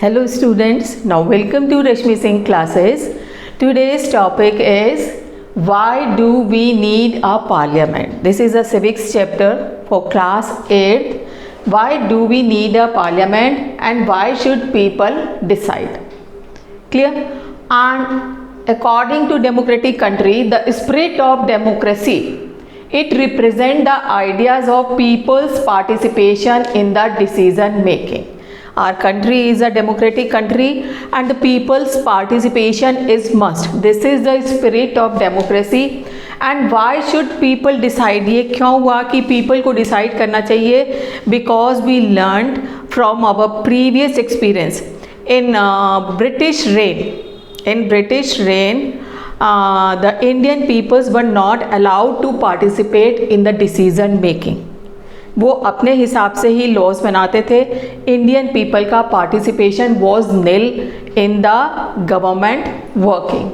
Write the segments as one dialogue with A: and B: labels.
A: Hello students, now welcome to Rashmi Singh classes. Today's topic is why do we need a parliament? This is a civics chapter for class 8th. Why do we need a parliament and why should people decide? Clear? And according to democratic country, the spirit of democracy, it represents the ideas of people's participation in the decision making. Our country is a democratic country and the people's participation is must. This is the spirit of democracy. And why should people decide? ये क्यों हुआ कि people को decide करना चाहिए? Because we learned from our previous experience in British reign. In British reign, the Indian peoples were not allowed to participate in the decision making. वो अपने हिसाब से ही लॉज बनाते थे. इंडियन पीपल का participation was nil in the government working.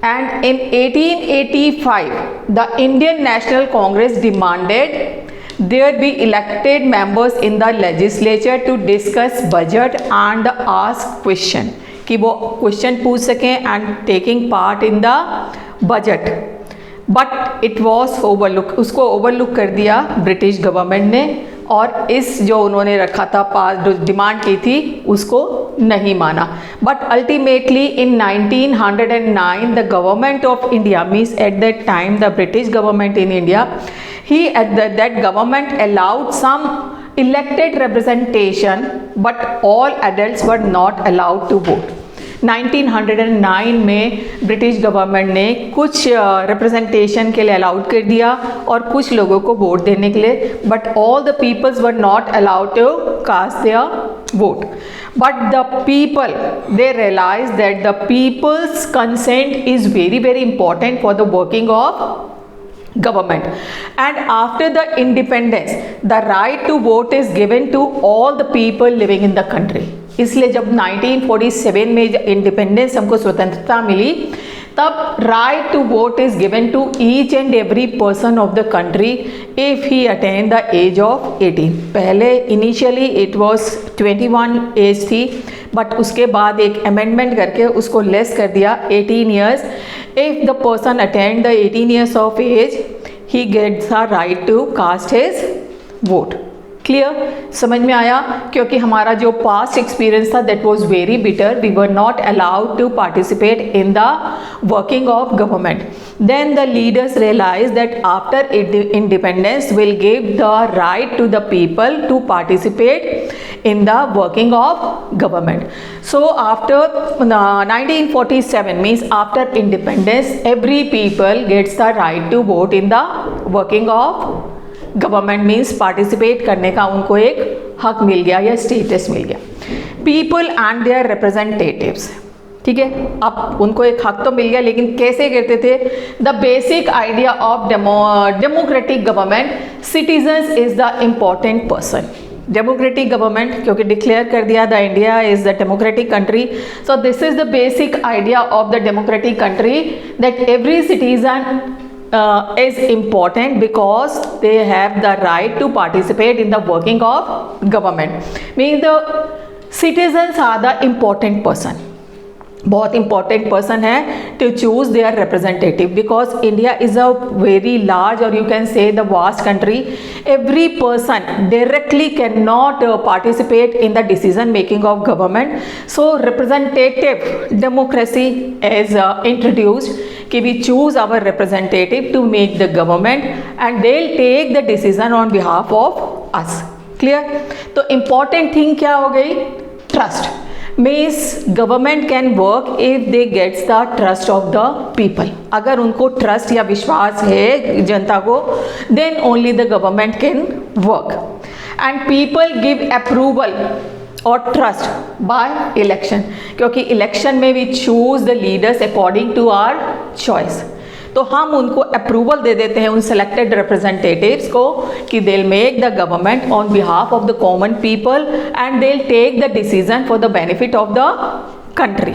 A: And in 1885 the Indian National Congress demanded there be elected members in the legislature to discuss budget and ask question, कि वो question पूछ सकें and taking part in the budget. But it was overlook, उसको overlook कर दिया British government ने और इस जो उन्होंने रखा था पास जो डिमांड की थी उसको नहीं माना. But ultimately in 1909 the government of India means at that time the British government in India he that government allowed some elected representation but all adults were not allowed to vote. 1909 में British government ने कुछ representation के लिए allowed कर दिया और कुछ लोगों को वोट देने के लिए, but all the peoples were not allowed to cast their vote. But the people they realize that the people's consent is very very important for the working of government. And after the independence the right to vote is given to all the people living in the country. इसलिए जब 1947 में independence हमको स्वतंत्रता मिली तब right to vote is given to each and every person of the country if he attain the age of 18. पहले initially it was 21 age थी but उसके बाद एक अमेंडमेंट करके उसको लेस कर दिया 18 years. If the person attain the 18 years of age he gets the right to cast his vote. Clear? समझ में आया? क्योंकि हमारा जो पास्ट एक्सपीरियंस था that was very bitter. We were not allowed to participate in the working of government. Then the leaders realize that after independence will give the right to the people to participate in the working of government. So after 1947 means after independence every people gets the right to vote in the working of government. Means participate करने का उनको एक हक मिल गया या status मिल गया. People and there representatives, ठीक है, अब उनको एक हक तो मिल गया लेकिन कैसे करते थे? The basic idea of democratic government, citizens is the important person. Democratic government क्योंकि डिक्लेयर कर दिया the India is the democratic country. So this is the basic idea of the democratic country that every citizen is important because they have the right to participate in the working of government. Means the citizens are the important person. बहुत important person है to choose their representative because India is a very large और you can say the vast country. Every person directly can not participate in the decision making of government. So representative democracy is introduced कि we choose our representative to make the government and they will take the decision on behalf of us. Clear? तो important thing क्या हो गई? Trust. Means government can work if they gets the trust of the people. अगर उनको trust या विश्वास है जनता को then only the government can work. And people give approval और ट्रस्ट बाय इलेक्शन, क्योंकि इलेक्शन में we choose the leaders according to our choice. तो हम उनको अप्रूवल दे देते हैं उन सेलेक्टेड रिप्रेजेंटेटिव्स को कि they will make the government on behalf of the common people and they will take the decision for the benefit of the country.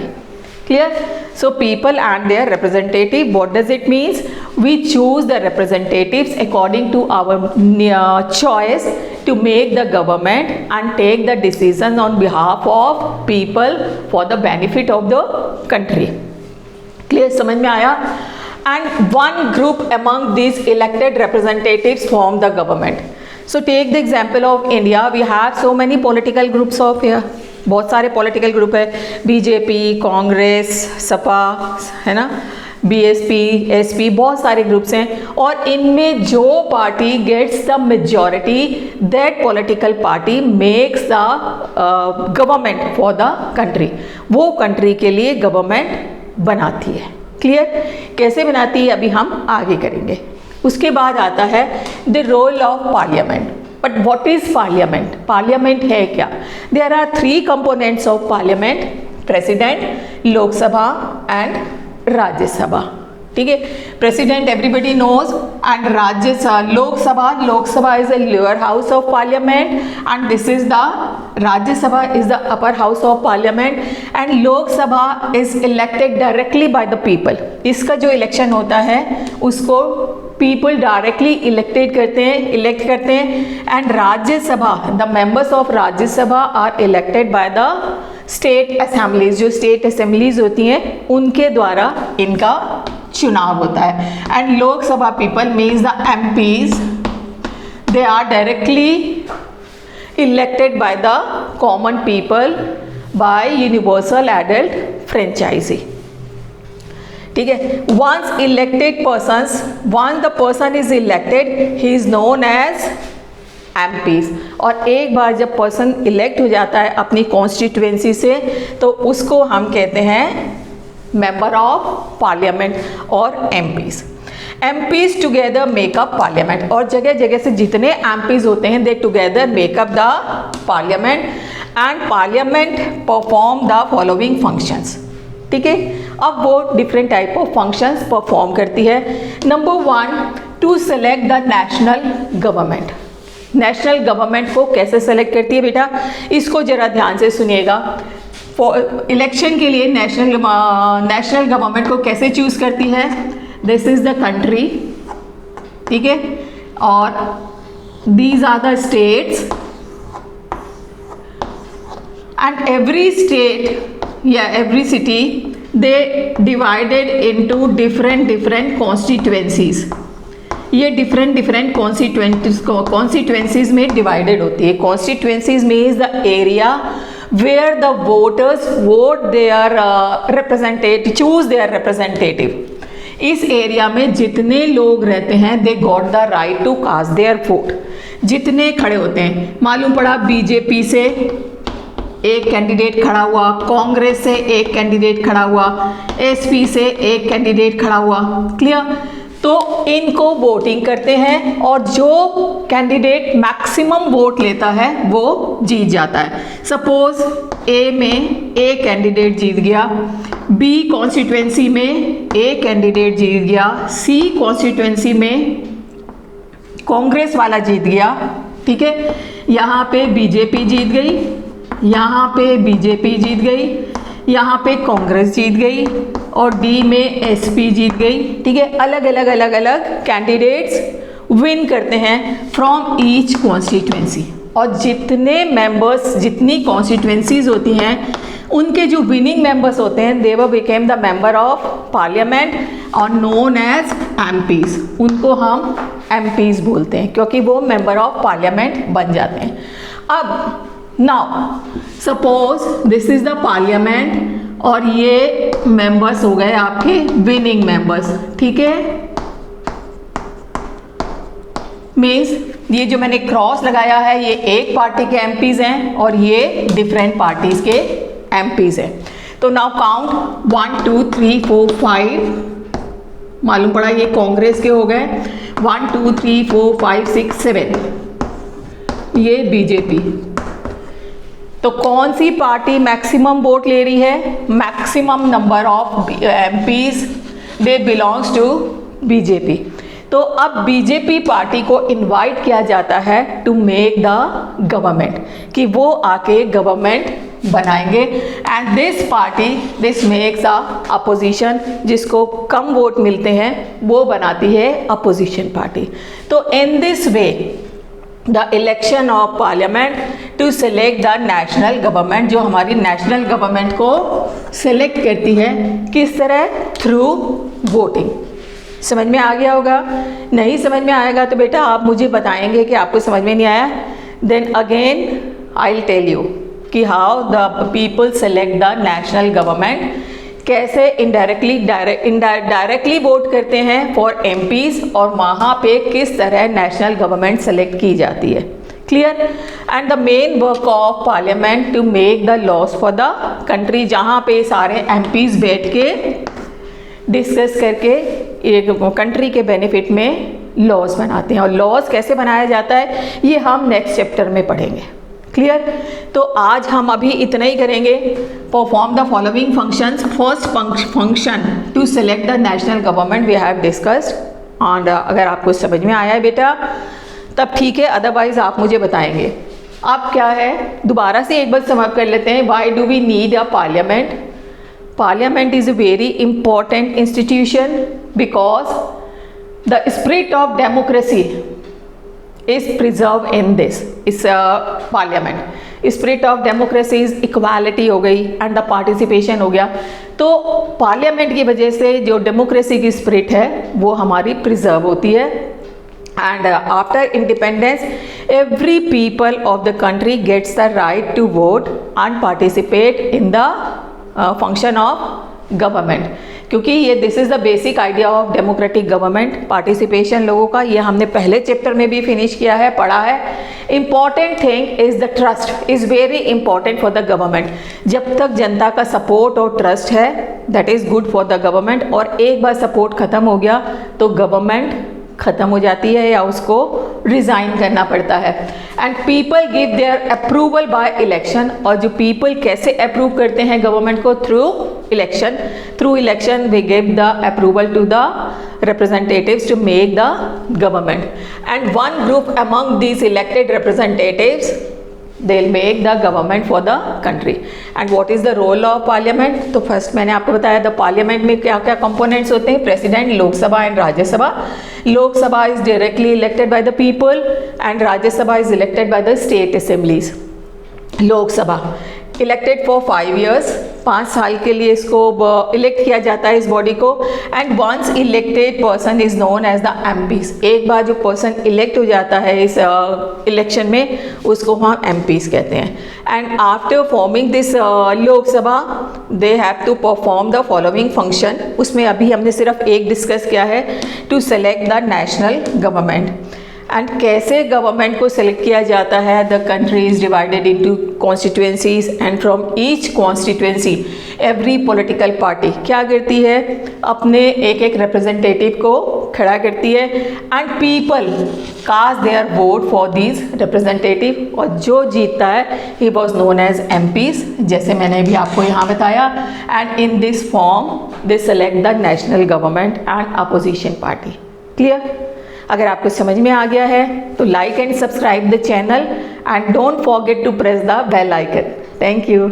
A: Clear? So people and their representative, what does it means? We choose the representatives according to our choice to make the government and take the decisions on behalf of people for the benefit of the country. Clear? समझ में आया? And one group among these elected representatives form the government. So take the example of India. We have so many political groups of here. बहुत सारे political group है, BJP, Congress, Sapa, है ना, BSP, SP, बहुत सारे ग्रुप्स हैं, और इनमें जो party gets the majority, that political party makes the government for the country. वो कंट्री के लिए गवर्नमेंट बनाती है. क्लियर? कैसे बनाती है अभी हम आगे करेंगे. उसके बाद आता है the role of parliament. But what is parliament? Parliament है क्या? There are 3 components of parliament: president, Lok Sabha and Rajya Sabha. ठीक है, president everybody knows, and Lok Sabha is the lower house of parliament, and this is the Rajya Sabha is the upper house of parliament, and Lok Sabha is elected directly by the people. इसका जो election होता है उसको people directly elect करते हैं, and Rajya Sabha, the members of Rajya Sabha are elected by the state assemblies. जो state assemblies होती हैं उनके द्वारा इनका चुनाव होता है. And Lok Sabha people means the MPs, they are directly elected by the common people by universal adult franchise. ठीक है, once elected persons, once the person is elected, he is known as MPs. और एक बार जब पर्सन इलेक्ट हो जाता है अपनी constituency से, तो उसको हम कहते हैं मेंबर ऑफ पार्लियामेंट और MPs. MPs together make up parliament. और जगह जगह से जितने एमपीज होते हैं they together make up the parliament, and parliament perform the following functions. ठीक है, अब वो different type of functions perform करती है. Number 1, to select the national government. National government को कैसे सेलेक्ट करती है बेटा, इसको जरा ध्यान से सुनिएगा. इलेक्शन के लिए नेशनल गवर्नमेंट को कैसे चूज करती है? This is the country. ठीक है, और these are the states, and every state या every city they divided into different constituencies. ये डिफरेंट कॉन्स्टिट्यूएंसीज में डिवाइडेड होती है. Constituencies means the area where the voters vote their representative, choose their representative. इस area में जितने लोग रहते हैं they got the right to cast their vote. जितने खड़े होते हैं, मालूम पड़ा बीजेपी से एक कैंडिडेट खड़ा हुआ, कांग्रेस से एक कैंडिडेट खड़ा हुआ, एसपी से एक कैंडिडेट खड़ा हुआ. क्लियर? तो इनको वोटिंग करते हैं, और जो कैंडिडेट मैक्सिमम वोट लेता है वो जीत जाता है. सपोज ए में ए कैंडिडेट जीत गया, बी कॉन्स्टिट्यूएंसी में ए कैंडिडेट जीत गया, सी कॉन्स्टिट्यूएंसी में कांग्रेस वाला जीत गया. ठीक है, यहाँ पे बीजेपी जीत गई, यहाँ पे बीजेपी जीत गई, यहाँ पे कांग्रेस जीत गई, और डी में एसपी जीत गई. ठीक है, अलग अलग कैंडिडेट्स विन करते हैं फ्रॉम ईच कॉन्स्टिट्यूएंसी. और जितने मेंबर्स, जितनी कॉन्स्टिट्यूएंसीज होती हैं, उनके जो विनिंग मेंबर्स होते हैं they were became the member of parliament और नोन एज एमपीज. उनको हम एमपीज बोलते हैं क्योंकि वो मेंबर ऑफ पार्लियामेंट बन जाते हैं. अब now suppose this is the parliament, और ये मेंबर्स हो गए आपके विनिंग मेंबर्स. ठीक है, मीन्स ये जो मैंने क्रॉस लगाया है ये एक पार्टी के एमपीज हैं और ये डिफरेंट पार्टीज के एमपीज हैं. तो नाउ काउंट 1 2 3 4 5. मालूम पड़ा ये कांग्रेस के हो गए. 1 2 3 4 5 6 7. ये बीजेपी. तो कौन सी पार्टी मैक्सिमम वोट ले रही है? Maximum number of MPs they belongs to BJP. तो अब बीजेपी पार्टी को इनवाइट किया जाता है टू मेक द गवर्नमेंट, कि वो आके गवर्नमेंट बनाएंगे. And this party this makes a opposition. जिसको कम वोट मिलते हैं वो बनाती है अपोजिशन पार्टी. तो in this way the election of parliament to select the national government, जो हमारी नेशनल गवर्नमेंट को सेलेक्ट करती है, किस तरह? Through voting. समझ में आ गया होगा? नहीं समझ में आएगा तो बेटा आप मुझे बताएंगे कि आपको समझ में नहीं आया। Then again I will tell you कि how the people select the national government, कैसे डायरेक्टली वोट करते हैं फॉर एमपीज, और वहाँ पे किस तरह नेशनल गवर्नमेंट सेलेक्ट की जाती है। Clear? And the main work of parliament to make the laws for the country, जहाँ पे सारे एमपीज बैठ के डिस्कस करके एक कंट्री के बेनिफिट में लॉज बनाते हैं। और लॉज कैसे बनाया जाता है ये हम नेक्स्ट चैप्टर में पढ़ेंगे। क्लियर? तो आज हम अभी इतना ही करेंगे। Perform the following functions. First function to select the national government we have discussed. और अगर आपको समझ में आया है बेटा तब ठीक है, अदरवाइज आप मुझे बताएंगे। अब क्या है, दोबारा से एक बार समझ कर लेते हैं। Why do we need a parliament? Parliament is a very important institution because the spirit of democracy is preserved in this parliament. Spirit of democracy is equality हो गई and the participation हो गया। तो पार्लियामेंट की वजह से जो democracy की स्पिरिट है वो हमारी प्रिजर्व होती है। And after independence, every people of the country gets the right to vote and participate in the function of government, क्योंकि ये this is the basic idea of democratic government, participation लोगों का। ये हमने पहले चैप्टर में भी फिनिश किया है, पढ़ा है। Important thing is the trust is very important for the government. जब तक जनता का सपोर्ट और ट्रस्ट है that is good for the government. और एक बार सपोर्ट ख़त्म हो गया तो गवर्नमेंट ख़त्म हो जाती है या उसको रिज़ाइन करना पड़ता है। And people give their approval by election. और जो पीपल कैसे अप्रूव करते हैं गवर्नमेंट को? Through election. Through election we give the approval to the representatives to make the government, and one group among these elected representatives they'll make the government for the country. And what is the role of parliament? तो first मैंने आपको बताया the parliament में क्या क्या components होते हैं, president, Lok Sabha and Rajya Sabha. Lok Sabha is directly elected by the people and Rajya Sabha is elected by the state assemblies. Lok Sabha elected for 5 years, 5 साल के लिए इसको इलेक्ट किया जाता है इस बॉडी को। And once elected person is known as the MPs. एक बार जो पर्सन इलेक्ट हो जाता है इस इलेक्शन में उसको हम एमपीज कहते हैं। And after forming this Lok Sabha they have to perform the following function. उसमें अभी हमने सिर्फ एक डिस्कस किया है, to select the national government. And कैसे गवर्नमेंट को सेलेक्ट किया जाता है? The country is divided into constituencies and from each constituency every political party क्या करती है? अपने एक एक रिप्रेजेंटेटिव को खड़ा करती है। And people cast their vote for these representative, और जो जीतता है he was known as MPs, जैसे मैंने भी आपको यहाँ बताया। And in this form they select the national government and opposition party. Clear? अगर आपको समझ में आ गया है तो like and subscribe the channel and don't forget to press the bell icon. Thank you.